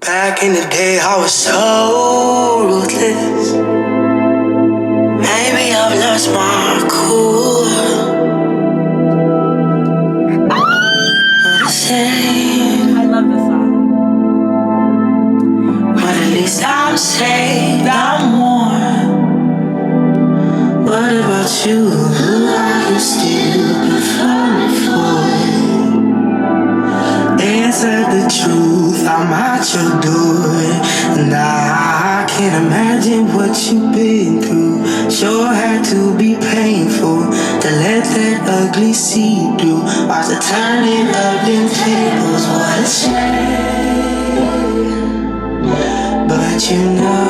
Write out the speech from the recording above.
Back in the day, I was so ruthless. Maybe I've lost my cool. The same. I love this song. But at least I'm safe, I'm warm. What about you? Who are you still be falling for? Answer the truth, I'm at your door. Nah, I can't imagine what you've been through. Sure had to be painful to let that ugly seep through. Watch the turning of them tables, what a shame. But you know